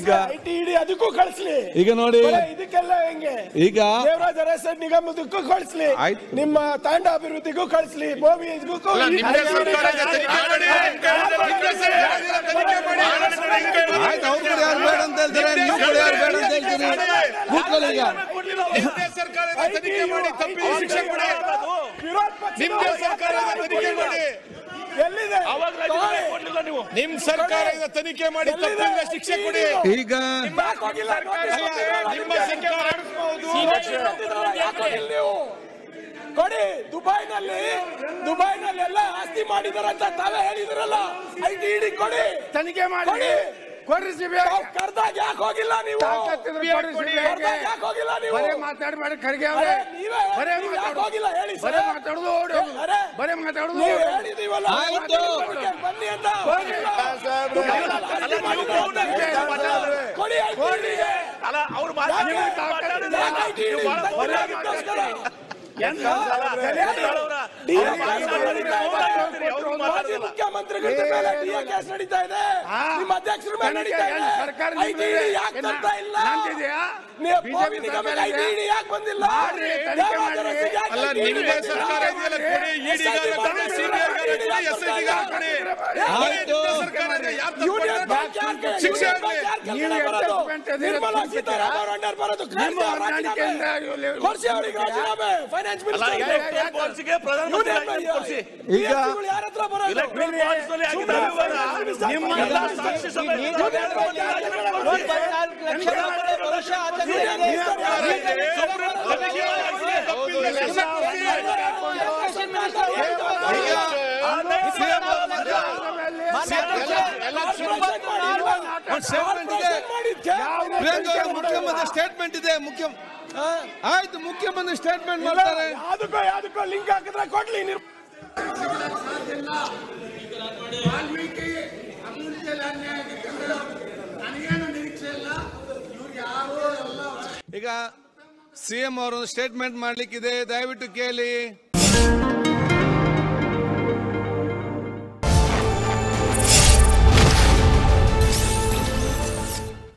ಈಗ ಐಟಿ ಅದಕ್ಕೂ ಕಳಿಸ್ಲಿ. ಈಗ ನೋಡಿ ಇದಕ್ಕೆಲ್ಲ ಹೆಂಗೆ ಈಗ ದೇವರಾಜ ಅರಸು ನಿಗಮದಕ್ಕೂ ಕಳಿಸ್ಲಿ, ನಿಮ್ಮ ತಾಂಡ ಅಭಿವೃದ್ಧಿಗೂ ಕಳಿಸ್ಲಿ, ಬೋವಿ ಇದಕ್ಕೂ ಆಯ್ತು. ಅವ್ರ ಕಡೆ ಯಾರು ಬೇಡ ಅಂತ ಹೇಳ್ತಾರೆ, ನೀವು ಕಡೆ ಯಾರು ಬೇಡ ಅಂತ ಹೇಳ್ತೀರಿ. ಕೂತ್ಕೊಳ್ಳಿ. ಈಗ ಸರ್ಕಾರದ ತನಿಖೆ ಮಾಡಿ ತಪ್ಪಿಗೆ ಶಿಕ್ಷೆ ಕೊಡಿ. ನಿಮ್ದೇ ಸರ್ಕಾರದ ತನಿಖೆ ಮಾಡಿ. ಎಲ್ಲಿದೆ ನಿಮ್ ಸರ್ಕಾರ ತನಿಖೆ ಮಾಡಿ ತಪ್ಪಿಗೆ ಶಿಕ್ಷೆ ಕೊಡಿ. ಈಗ ನಿಮ್ಮ ಸರ್ಕಾರ ಕೊಡಿ. ದುಬೈನಲ್ಲಿ ಎಲ್ಲ ಆಸ್ತಿ ಮಾಡಿದಾರಂತ ತಾವೇ ಹೇಳಿದ್ರಲ್ಲ, ಐಟಿ ಕೊಡಿ, ತನಿಖೆ ಮಾಡಿ ಕೊಡ್ರಿ. ಕರ್ದಾಗ ಯಾಕೆ ಹೋಗಿಲ್ಲ ನೀವು? ಯಾಕೆ ಹೋಗಿಲ್ಲ ನೀವು? ಮಾತಾಡಿ ಖರ್ಗೆ ಹೋಗಿಲ್ಲ ಹೇಳಿ ಸರ್. ಬರೇ ಮಾತಾಡುದು ಹೇಳಿದೀವಲ್ಲ, ಬನ್ನಿ ಅಂತ ಕೊಡಿ. ಮುಖ್ಯಮಂತ್ರಿಗಳ ಕೇಸ್ ನಡೀತಾ ಇದೆ, ನಿಮ್ಮ ಅಧ್ಯಕ್ಷರ ಮೇಲೆ ನಡೀತಾ ಇದೆ. ಯಾಕೆ ತರ್ತಾ ಇಲ್ಲ? ಯಾಕೆ ಬಂದಿಲ್ಲ? ಅಲ್ಲ, ನಿಮ್ದೇ ಸರ್ಕಾರ ಇದೆಯಲ್ಲ, ಕೊಡಿ. ಇಡಿಗಾರ ಸಿಬಿಐ ಎಸ್ಐಟಿಗಾರ ಶಿಕ್ಷೆ ನಿರ್ಮಲಾ ಸೀತಾರಾಮನ್ ಬರೋದು ಕೊಡ್ಸಿ ಅವರಿಗೆ ರಾಜೀನಾಮೆ. ಫೈನಾನ್ಸ್ ಮಿನಿಸ್ಟರ್ ಈಗ ಯಾರ ಹತ್ರ ಬರೋದು? ಮುಖ್ಯಮಂತ್ರಿ ಸ್ಟೇಟ್ಮೆಂಟ್ ಇದೆ. ಆಯ್ತು, ಮುಖ್ಯಮಂತ್ರಿ ಸ್ಟೇಟ್ಮೆಂಟ್ ಮಾಡ್ತಾರೆ. ಯಾವ್ದಕ್ಕೋ ಲಿಂಕ್ ಹಾಕಿದ್ರೆ ಕೊಡ್ಲಿ. ಈಗ ಸಿಎಂ ಅವರು ಸ್ಟೇಟ್ಮೆಂಟ್ ಮಾಡ್ಲಿಕ್ಕಿದೆ, ದಯವಿಟ್ಟು ಕೇಳಿ.